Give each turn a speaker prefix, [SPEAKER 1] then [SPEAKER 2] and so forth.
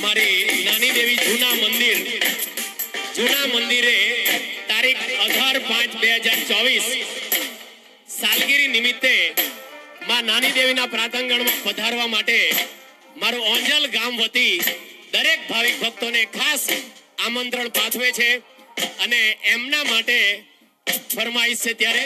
[SPEAKER 1] અમારી નાની દેવી જૂના મંદિરે તારીખ 18/5/2024 સાલગીરી નિમિત્તે માં નાની દેવીના પ્રાંગણમાં પધારવા માટે મારું ઓંજલ ગામ વતી દરેક ભાવિક ભક્તોને ખાસ આમંત્રણ પાઠવે છે અને એમના માટે ફરમાઈશ છે ત્યારે